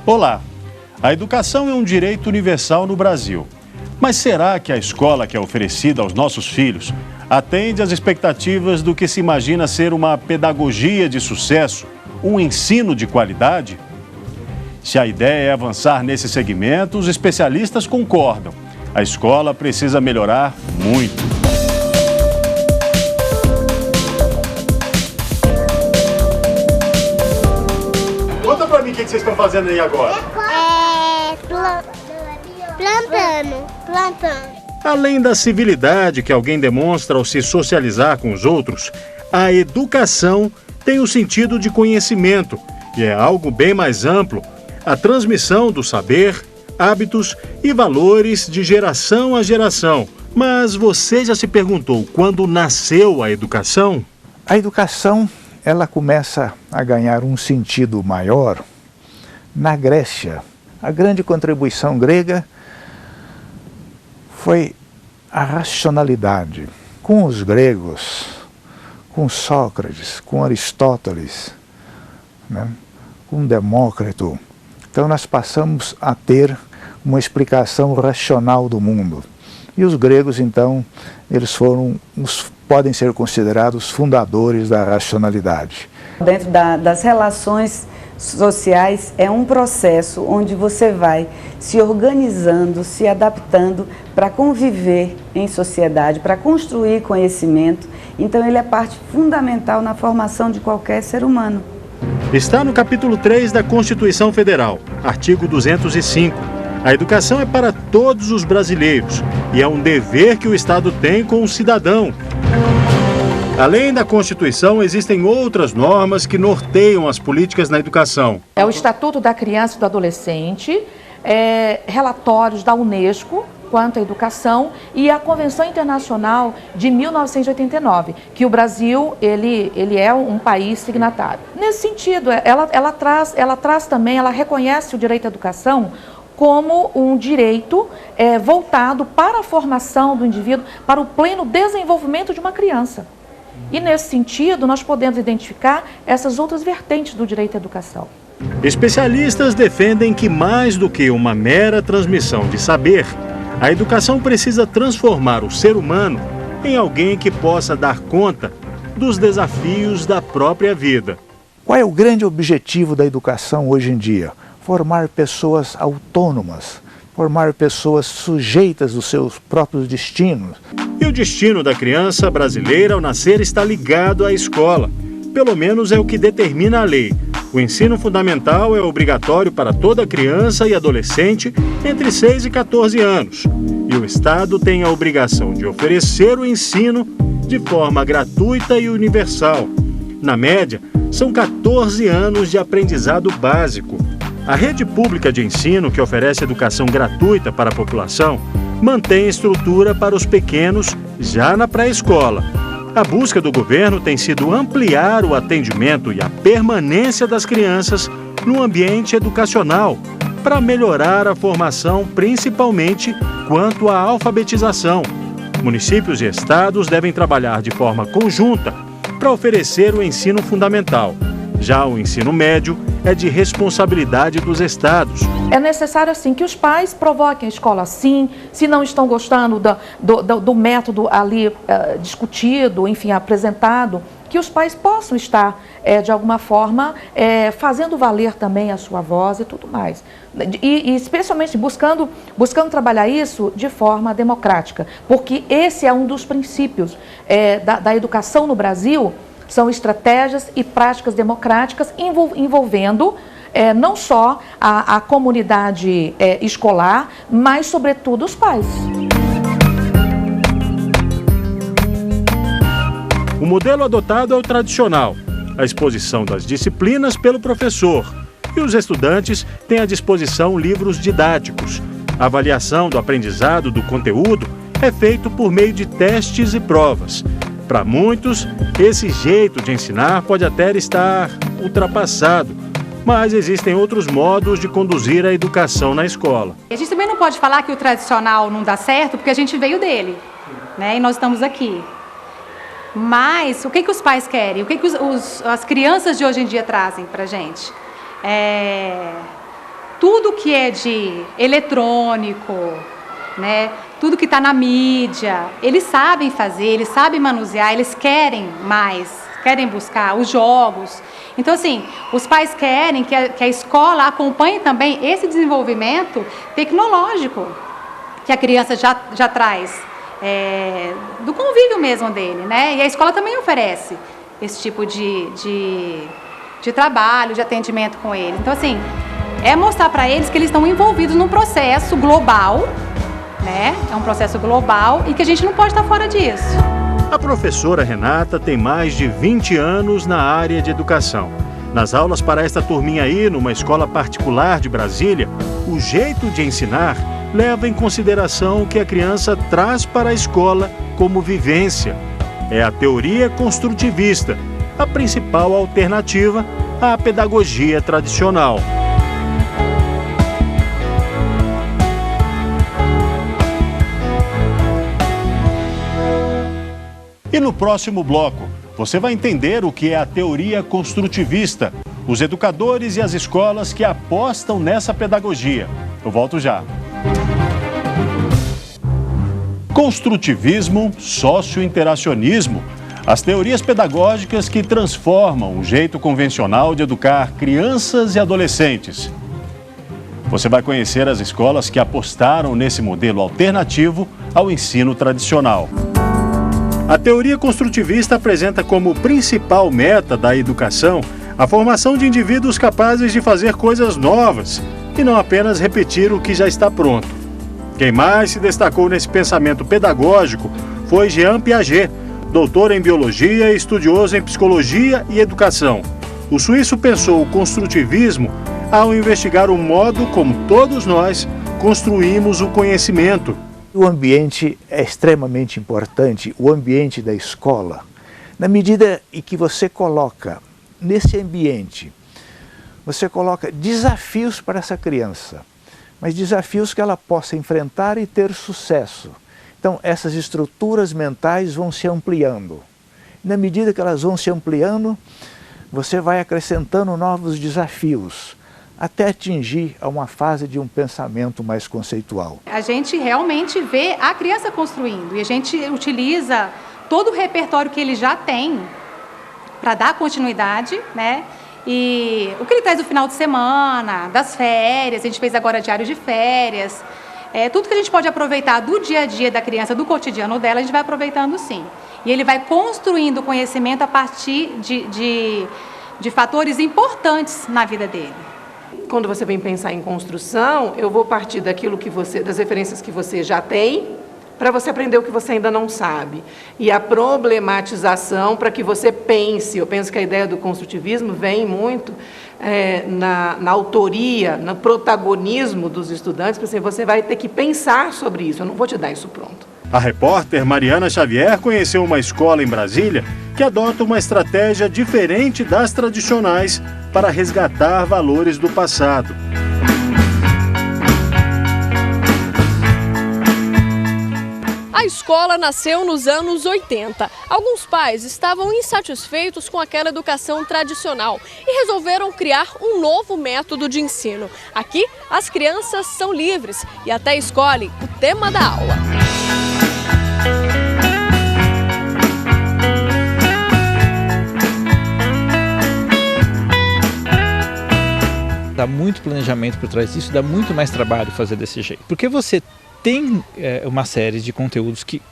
Olá, a educação é um direito universal no Brasil. Mas será que a escola que é oferecida aos nossos filhos atende às expectativas do que se imagina ser uma pedagogia de sucesso, um ensino de qualidade? Se a ideia é avançar nesse segmento, os especialistas concordam. A escola precisa melhorar muito. Conta pra mim o que vocês estão fazendo aí agora. Plantando. Além da civilidade que alguém demonstra ao se socializar com os outros, a educação tem o sentido de conhecimento e é algo bem mais amplo, a transmissão do saber, hábitos e valores de geração a geração. Mas você já se perguntou quando nasceu a educação? A educação, ela começa a ganhar um sentido maior na Grécia. A grande contribuição grega foi a racionalidade. Com os gregos, com Sócrates, com Aristóteles, né, com Demócrito, então nós passamos a ter uma explicação racional do mundo. E os gregos, então, eles podem ser considerados fundadores da racionalidade. Dentro das relações sociais é um processo onde você vai se organizando, se adaptando para conviver em sociedade, para construir conhecimento. Então ele é parte fundamental na formação de qualquer ser humano. Está no capítulo 3 da Constituição Federal, artigo 205. A educação é para todos os brasileiros e é um dever que o Estado tem com o cidadão. Além da Constituição, existem outras normas que norteiam as políticas na educação. É o Estatuto da Criança e do Adolescente, relatórios da Unesco quanto à educação e a Convenção Internacional de 1989, que o Brasil ele é um país signatário. Nesse sentido, ela traz também, ela reconhece o direito à educação como um direito voltado para a formação do indivíduo, para o pleno desenvolvimento de uma criança. E nesse sentido, nós podemos identificar essas outras vertentes do direito à educação. Especialistas defendem que mais do que uma mera transmissão de saber, a educação precisa transformar o ser humano em alguém que possa dar conta dos desafios da própria vida. Qual é o grande objetivo da educação hoje em dia? Formar pessoas autônomas, formar pessoas sujeitas dos seus próprios destinos. E o destino da criança brasileira ao nascer está ligado à escola. Pelo menos é o que determina a lei. O ensino fundamental é obrigatório para toda criança e adolescente entre 6 e 14 anos. E o Estado tem a obrigação de oferecer o ensino de forma gratuita e universal. Na média, são 14 anos de aprendizado básico. A rede pública de ensino, que oferece educação gratuita para a população, mantém estrutura para os pequenos já na pré-escola. A busca do governo tem sido ampliar o atendimento e a permanência das crianças no ambiente educacional, para melhorar a formação, principalmente quanto à alfabetização. Municípios e estados devem trabalhar de forma conjunta para oferecer o ensino fundamental. Já o ensino médio é de responsabilidade dos estados. É necessário, assim, que os pais provoquem a escola, sim, se não estão gostando do método ali discutido, enfim, apresentado, que os pais possam estar, de alguma forma, fazendo valer também a sua voz e tudo mais. E especialmente buscando trabalhar isso de forma democrática, porque esse é um dos princípios da educação no Brasil. São estratégias e práticas democráticas envolvendo não só a comunidade escolar, mas, sobretudo, os pais. O modelo adotado é o tradicional, a exposição das disciplinas pelo professor. E os estudantes têm à disposição livros didáticos. A avaliação do aprendizado do conteúdo é feito por meio de testes e provas. Para muitos, esse jeito de ensinar pode até estar ultrapassado, mas existem outros modos de conduzir a educação na escola. A gente também não pode falar que o tradicional não dá certo, porque a gente veio dele, né? E nós estamos aqui. Mas o que os pais querem? O que as crianças de hoje em dia trazem para a gente? tudo que é de eletrônico, né? Tudo que está na mídia, eles sabem fazer, eles sabem manusear, eles querem mais, querem buscar os jogos. Então, assim, os pais querem que a escola acompanhe também esse desenvolvimento tecnológico que a criança já traz, do convívio mesmo dele, né? E a escola também oferece esse tipo de trabalho, de atendimento com ele. Então, assim, é mostrar para eles que eles estão envolvidos num processo global, né? É um processo global e que a gente não pode estar fora disso. A professora Renata tem mais de 20 anos na área de educação. Nas aulas para esta turminha aí, numa escola particular de Brasília, o jeito de ensinar leva em consideração o que a criança traz para a escola como vivência. É a teoria construtivista, a principal alternativa à pedagogia tradicional. E no próximo bloco, você vai entender o que é a teoria construtivista, os educadores e as escolas que apostam nessa pedagogia. Eu volto já. Construtivismo, socio-interacionismo, as teorias pedagógicas que transformam o jeito convencional de educar crianças e adolescentes. Você vai conhecer as escolas que apostaram nesse modelo alternativo ao ensino tradicional. A teoria construtivista apresenta como principal meta da educação a formação de indivíduos capazes de fazer coisas novas e não apenas repetir o que já está pronto. Quem mais se destacou nesse pensamento pedagógico foi Jean Piaget, doutor em biologia e estudioso em psicologia e educação. O suíço pensou o construtivismo ao investigar o modo como todos nós construímos o conhecimento. O ambiente é extremamente importante, o ambiente da escola. Na medida em que você coloca nesse ambiente, você coloca desafios para essa criança, mas desafios que ela possa enfrentar e ter sucesso. Então, essas estruturas mentais vão se ampliando. Na medida que elas vão se ampliando, você vai acrescentando novos desafios, até atingir a uma fase de um pensamento mais conceitual. A gente realmente vê a criança construindo e a gente utiliza todo o repertório que ele já tem para dar continuidade, né? E o que ele traz do final de semana, das férias, a gente fez agora diário de férias, tudo que a gente pode aproveitar do dia a dia da criança, do cotidiano dela, a gente vai aproveitando sim. E ele vai construindo conhecimento a partir de fatores importantes na vida dele. Quando você vem pensar em construção, eu vou partir daquilo que das referências que você já tem, para você aprender o que você ainda não sabe. E a problematização para que você pense. Eu penso que a ideia do construtivismo vem muito na autoria, no protagonismo dos estudantes, porque assim, você vai ter que pensar sobre isso, eu não vou te dar isso pronto. A repórter Mariana Xavier conheceu uma escola em Brasília que adota uma estratégia diferente das tradicionais para resgatar valores do passado. A escola nasceu nos anos 80. Alguns pais estavam insatisfeitos com aquela educação tradicional e resolveram criar um novo método de ensino. Aqui, as crianças são livres e até escolhem o tema da aula. Dá muito planejamento por trás disso, dá muito mais trabalho fazer desse jeito. Porque você tem uma série de conteúdos que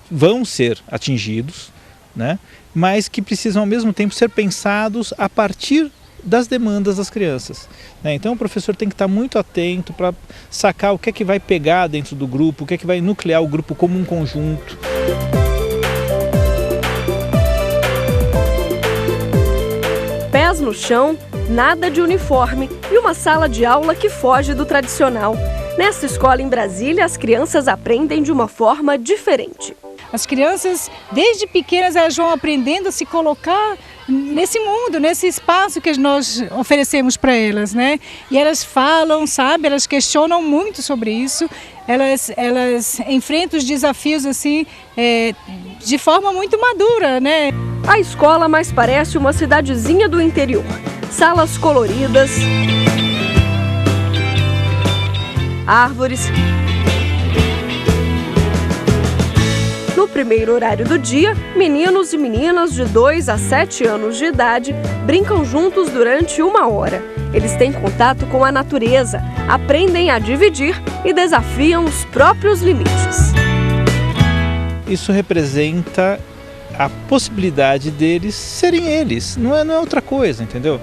vão ser atingidos, né, mas que precisam ao mesmo tempo ser pensados a partir das demandas das crianças. Né? Então o professor tem que estar muito atento para sacar o que é que vai pegar dentro do grupo, o que é que vai nuclear o grupo como um conjunto. Pés no chão, nada de uniforme e uma sala de aula que foge do tradicional. Nesta escola em Brasília, as crianças aprendem de uma forma diferente. As crianças, desde pequenas, elas vão aprendendo a se colocar nesse mundo, nesse espaço que nós oferecemos para elas, né? E elas falam, sabe? Elas questionam muito sobre isso. Elas enfrentam os desafios assim de forma muito madura, né? A escola mais parece uma cidadezinha do interior. Salas coloridas, árvores. No primeiro horário do dia, meninos e meninas de 2 a 7 anos de idade brincam juntos durante 1 hora. Eles têm contato com a natureza, aprendem a dividir e desafiam os próprios limites. Isso representa a possibilidade deles serem eles, não é outra coisa, entendeu?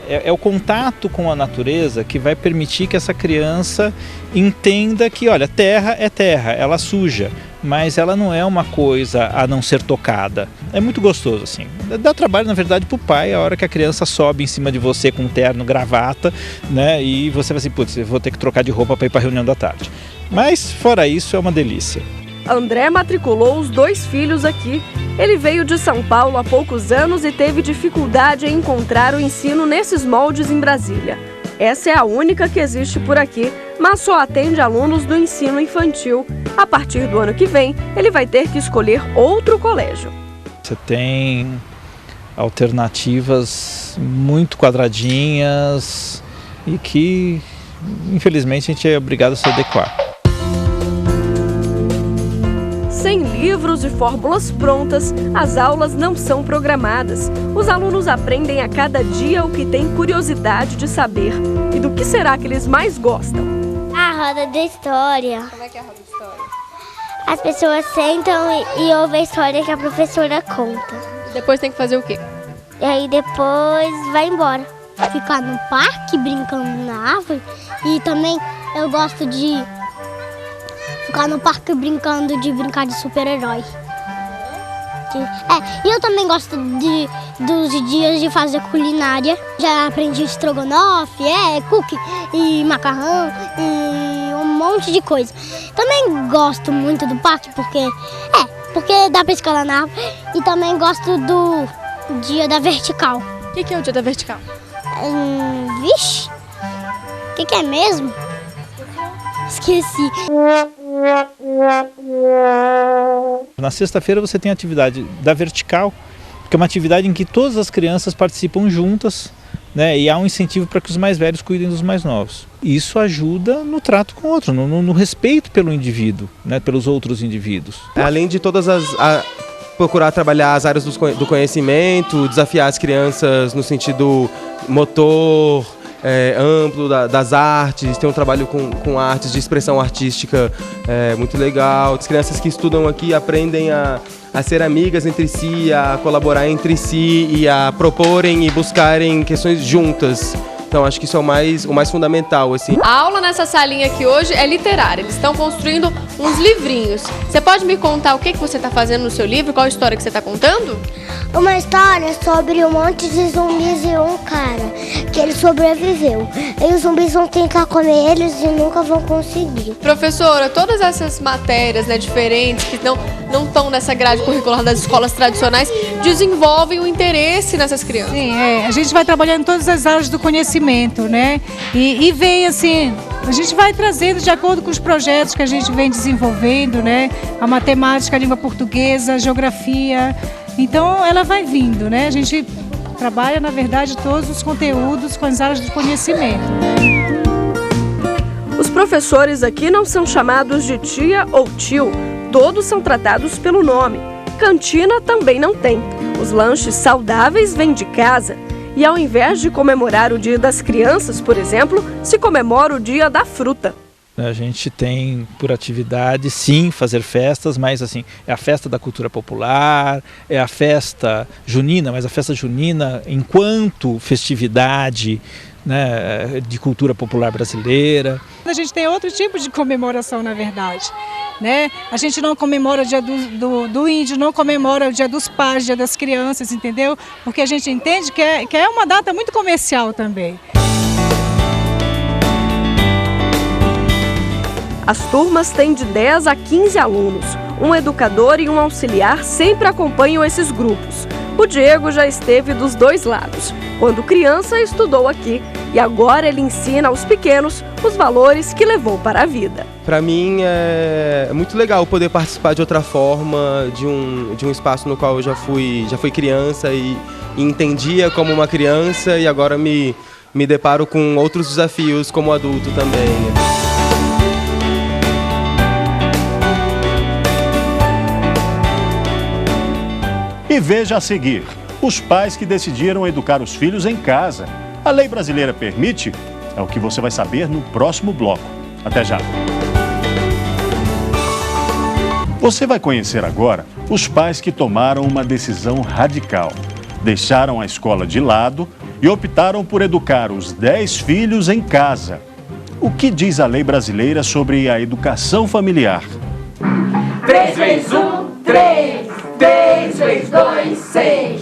É o contato com a natureza que vai permitir que essa criança entenda que, olha, terra é terra, ela suja, mas ela não é uma coisa a não ser tocada. É muito gostoso, assim. Dá trabalho, na verdade, pro pai, a hora que a criança sobe em cima de você com um terno, gravata, né? E você vai assim, putz, eu vou ter que trocar de roupa para ir para a reunião da tarde. Mas, fora isso, é uma delícia. André matriculou os 2 filhos aqui. Ele veio de São Paulo há poucos anos e teve dificuldade em encontrar o ensino nesses moldes em Brasília. Essa é a única que existe por aqui, mas só atende alunos do ensino infantil. A partir do ano que vem, ele vai ter que escolher outro colégio. Você tem alternativas muito quadradinhas e que, infelizmente, a gente é obrigado a se adequar. Sem livros e fórmulas prontas, as aulas não são programadas. Os alunos aprendem a cada dia o que têm curiosidade de saber. E do que será que eles mais gostam? A roda da história. Como é que é a roda da história? As pessoas sentam e ouvem a história que a professora conta. Depois tem que fazer o quê? E aí depois vai embora. Ficar no parque brincando na árvore. E também eu gosto de ficar no parque brincando de brincar de super-herói. E eu também gosto dos dias de fazer culinária. Já aprendi estrogonofe, cookie e macarrão e um monte de coisa. Também gosto muito do parque porque dá pra escalar na árvore. E também gosto do dia da vertical. O que é o dia da vertical? Vixe, o que é mesmo? Esqueci. Na sexta-feira você tem a atividade da vertical, que é uma atividade em que todas as crianças participam juntas, né? E há um incentivo para que os mais velhos cuidem dos mais novos. E isso ajuda no trato com o outro, no respeito pelo indivíduo, né? Pelos outros indivíduos. Além de todas procurar trabalhar as áreas do conhecimento, desafiar as crianças no sentido motor, amplo das artes, tem um trabalho com artes de expressão artística muito legal. As crianças que estudam aqui aprendem a ser amigas entre si, a colaborar entre si e a proporem e buscarem questões juntas. Então acho que isso é o mais fundamental, assim. A aula nessa salinha aqui hoje é literária. Eles estão construindo uns livrinhos. Você pode me contar o que você está fazendo no seu livro? Qual a história que você está contando? Uma história sobre um monte de zumbis e um cara que ele sobreviveu. E os zumbis vão tentar comer eles e nunca vão conseguir. Professora, todas essas matérias, né, diferentes que não estão nessa grade curricular das escolas tradicionais desenvolvem o interesse nessas crianças. Sim, a gente vai trabalhando em todas as áreas do conhecimento, né? E vem assim, a gente vai trazendo de acordo com os projetos que a gente vem desenvolvendo, né? A matemática, a língua portuguesa, a geografia. Então ela vai vindo, né? A gente trabalha, na verdade, todos os conteúdos com as áreas do conhecimento. Os professores aqui não são chamados de tia ou tio, todos são tratados pelo nome. Cantina também não tem. Os lanches saudáveis vêm de casa. E ao invés de comemorar o Dia das Crianças, por exemplo, se comemora o Dia da Fruta. A gente tem por atividade, sim, fazer festas, mas assim, é a festa da cultura popular, é a festa junina, mas a festa junina enquanto festividade, né, de cultura popular brasileira. A gente tem outro tipo de comemoração, na verdade, né? A gente não comemora o dia do índio, não comemora o dia dos pais, o dia das crianças, entendeu? Porque a gente entende que é uma data muito comercial também. As turmas têm de 10 a 15 alunos. Um educador e um auxiliar sempre acompanham esses grupos. O Diego já esteve dos dois lados. Quando criança, estudou aqui e agora ele ensina aos pequenos os valores que levou para a vida. Para mim é muito legal poder participar de outra forma, de um espaço no qual eu já fui criança e entendia como uma criança e agora me me deparo com outros desafios como adulto também. E veja a seguir, os pais que decidiram educar os filhos em casa. A lei brasileira permite? É o que você vai saber no próximo bloco. Até já! Você vai conhecer agora os pais que tomaram uma decisão radical. Deixaram a escola de lado e optaram por educar os 10 filhos em casa. O que diz a lei brasileira sobre a educação familiar? 3 vezes 1, 3. 3 vezes 2, 6.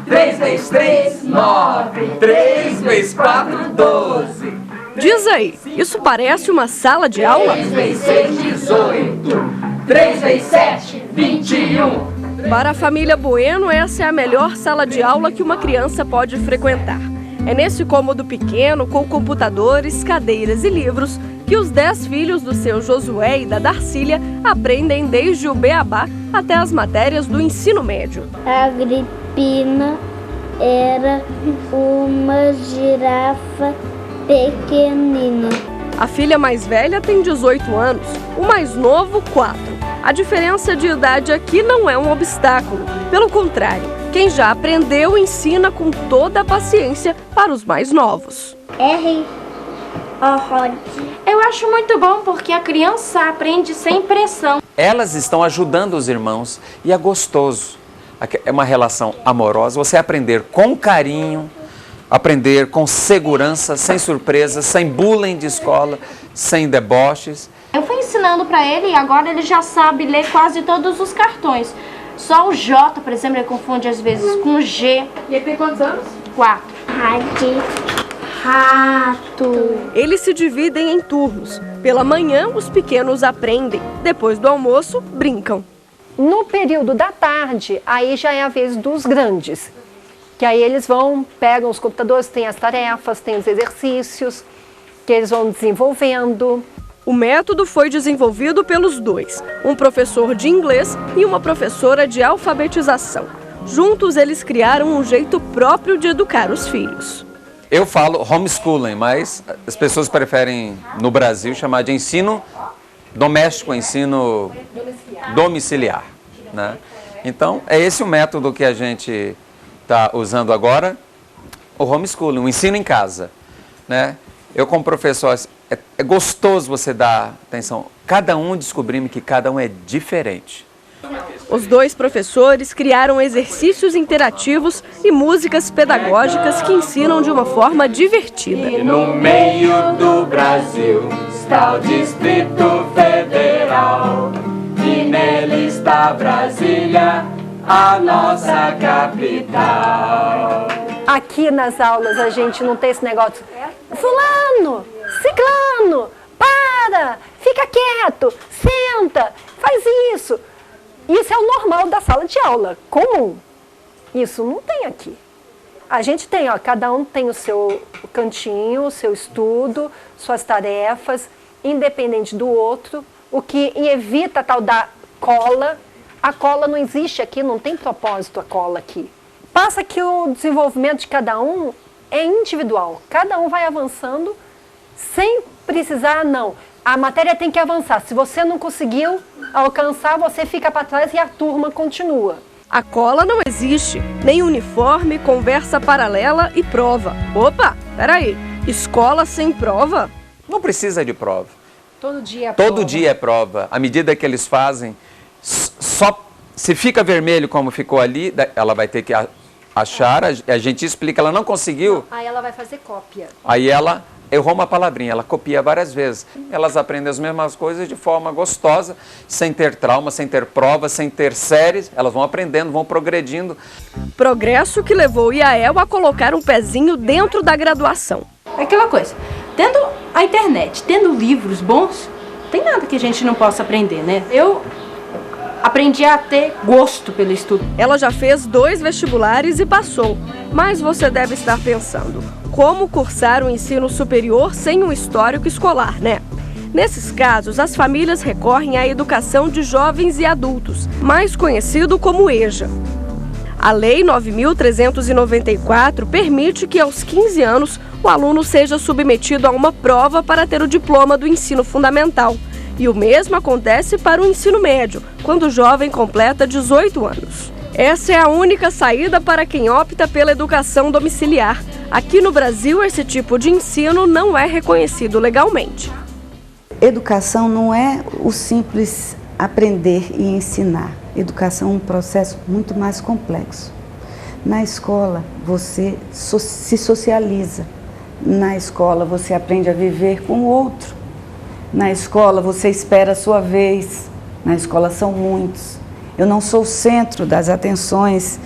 3 vezes 3, 9. 3 vezes 4, 12. Diz aí, isso parece uma sala de aula? 3 vezes 6, 18. 3 vezes 7, 21. Para a família Bueno, essa é a melhor sala de aula que uma criança pode frequentar. É nesse cômodo pequeno, com computadores, cadeiras e livros, que os 10 filhos do seu Josué e da Darcília aprendem desde o beabá até as matérias do ensino médio. A Agripina era uma girafa pequenina. A filha mais velha tem 18 anos, o mais novo 4. A diferença de idade aqui não é um obstáculo, pelo contrário, quem já aprendeu ensina com toda a paciência para os mais novos. Eu acho muito bom porque a criança aprende sem pressão. Elas estão ajudando os irmãos e é gostoso. É uma relação amorosa, você aprender com carinho, aprender com segurança, sem surpresas, sem bullying de escola, sem deboches. Eu fui ensinando para ele e agora ele já sabe ler quase todos os cartões. Só o J, por exemplo, ele confunde às vezes com o G. E ele tem quantos anos? 4. Rato. Eles se dividem em turnos. Pela manhã, os pequenos aprendem. Depois do almoço, brincam. No período da tarde, aí já é a vez dos grandes. Que aí eles pegam os computadores, tem as tarefas, tem os exercícios, que eles vão desenvolvendo. O método foi desenvolvido pelos dois, um professor de inglês e uma professora de alfabetização. Juntos, eles criaram um jeito próprio de educar os filhos. Eu falo homeschooling, mas as pessoas preferem, no Brasil, chamar de ensino doméstico, ensino domiciliar, né? Então, é esse o método que a gente está usando agora, o homeschooling, o ensino em casa, né? Eu, como professor, é gostoso você dar atenção, cada um descobrindo que cada um é diferente. Os dois professores criaram exercícios interativos e músicas pedagógicas que ensinam de uma forma divertida. E no meio do Brasil está o Distrito Federal e nele está Brasília, a nossa capital. Aqui nas aulas a gente não tem esse negócio, fulano, ciclano, para, fica quieto, senta, faz isso. Isso é o normal da sala de aula, comum. Isso não tem aqui. A gente tem, cada um tem o seu cantinho, o seu estudo, suas tarefas, independente do outro, o que evita a tal da cola. A cola não existe aqui, não tem propósito a cola aqui. Passa que o desenvolvimento de cada um é individual. Cada um vai avançando sem precisar, não. A matéria tem que avançar. Se você não conseguiu alcançar, você fica para trás e a turma continua. A cola não existe, nem uniforme, conversa paralela e prova. Opa, peraí, escola sem prova? Não precisa de prova. Todo dia é prova. Todo dia é prova. À medida que eles fazem, só se fica vermelho como ficou ali, ela vai ter que achar, a gente explica, ela não conseguiu. Aí ela vai fazer cópia. Aí ela errou uma palavrinha, ela copia várias vezes. Elas aprendem as mesmas coisas de forma gostosa, sem ter trauma, sem ter provas, sem ter séries. Elas vão aprendendo, vão progredindo. Progresso que levou o IAEL a colocar um pezinho dentro da graduação. É aquela coisa, tendo a internet, tendo livros bons, tem nada que a gente não possa aprender, né? Eu aprendi a ter gosto pelo estudo. Ela já fez 2 vestibulares e passou. Mas você deve estar pensando, como cursar o ensino superior sem um histórico escolar, né? Nesses casos, as famílias recorrem à educação de jovens e adultos, mais conhecido como EJA. A Lei 9.394 permite que aos 15 anos o aluno seja submetido a uma prova para ter o diploma do ensino fundamental. E o mesmo acontece para o ensino médio, quando o jovem completa 18 anos. Essa é a única saída para quem opta pela educação domiciliar. Aqui no Brasil, esse tipo de ensino não é reconhecido legalmente. Educação não é o simples aprender e ensinar. Educação é um processo muito mais complexo. Na escola, você se socializa. Na escola, você aprende a viver com o outro. Na escola, você espera a sua vez. Na escola, são muitos. Eu não sou o centro das atenções.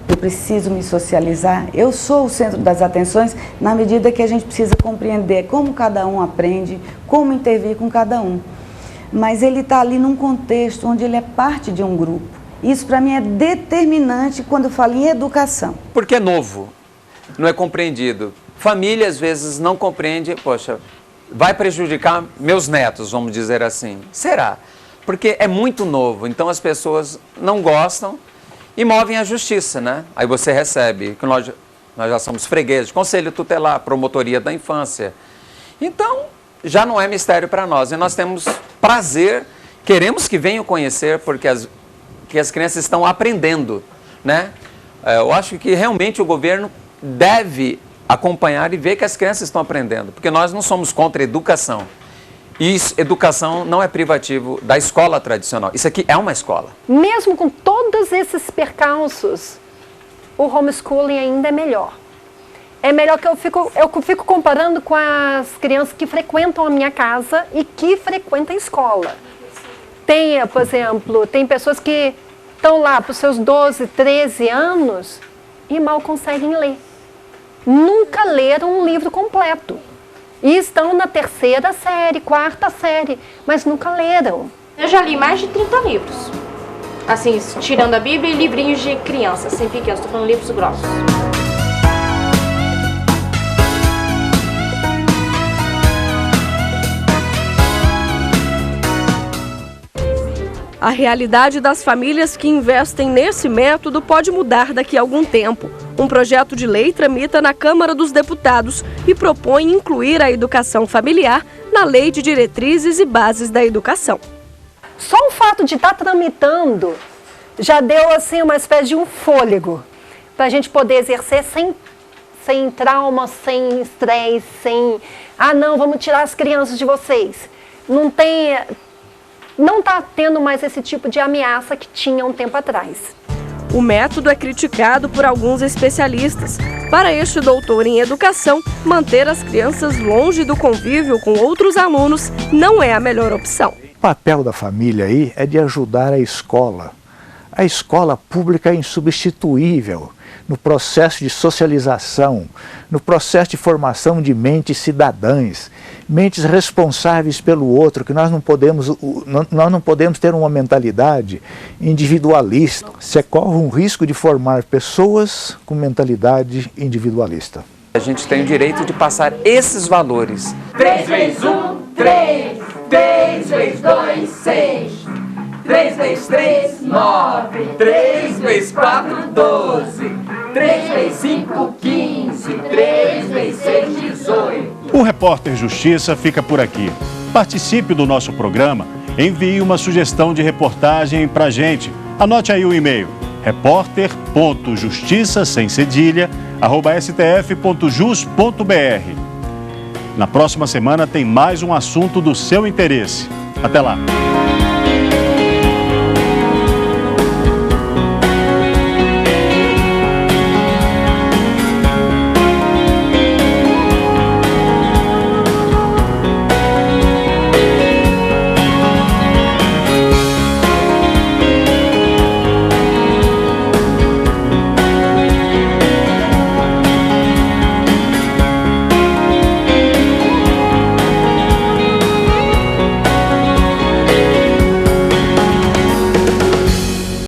Eu preciso me socializar. Eu sou o centro das atenções na medida que a gente precisa compreender como cada um aprende, como intervir com cada um. Mas ele está ali num contexto onde ele é parte de um grupo. Isso para mim é determinante quando eu falo em educação. Porque é novo, não é compreendido. Família às vezes não compreende, poxa, vai prejudicar meus netos, vamos dizer assim. Será? Porque é muito novo, então as pessoas não gostam e movem a justiça, né? Aí você recebe, que nós já somos fregueses, conselho tutelar, promotoria da infância. Então, já não é mistério para nós. E nós temos prazer, queremos que venham conhecer, porque as crianças estão aprendendo, né? Eu acho que realmente o governo deve acompanhar e ver que as crianças estão aprendendo, porque nós não somos contra a educação. E educação não é privativo da escola tradicional. Isso aqui é uma escola. Mesmo com todos esses percalços, o homeschooling ainda é melhor. É melhor que eu fico comparando com as crianças que frequentam a minha casa e que frequentam a escola. Tem, por exemplo, tem pessoas que estão lá para os seus 12, 13 anos e mal conseguem ler. Nunca leram um livro completo. E estão na 3ª série, 4ª série, mas nunca leram. Eu já li mais de 30 livros. Assim, tirando a Bíblia e livrinhos de criança, assim, pequenos, estou falando livros grossos. A realidade das famílias que investem nesse método pode mudar daqui a algum tempo. Um projeto de lei tramita na Câmara dos Deputados e propõe incluir a educação familiar na Lei de Diretrizes e Bases da Educação. Só o fato de estar tramitando já deu assim uma espécie de um fôlego para a gente poder exercer sem trauma, sem estresse, sem... Ah, não, vamos tirar as crianças de vocês. Não está tendo mais esse tipo de ameaça que tinha um tempo atrás. O método é criticado por alguns especialistas. Para este doutor em educação, manter as crianças longe do convívio com outros alunos não é a melhor opção. O papel da família aí é de ajudar a escola. A escola pública é insubstituível no processo de socialização, no processo de formação de mentes cidadãs, mentes responsáveis pelo outro, que nós não podemos ter uma mentalidade individualista. Você corre um risco de formar pessoas com mentalidade individualista. A gente tem o direito de passar esses valores. 3 vezes 1, 3. 3 vezes 2, 6. 3 vezes 3, 9. 3 vezes 4, 12. 3 vezes 5, 15. 3 vezes 6, 18. O Repórter Justiça fica por aqui. Participe do nosso programa, envie uma sugestão de reportagem pra gente. Anote aí o e-mail: repórter.justiça@stf.jus.br. Na próxima semana tem mais um assunto do seu interesse. Até lá!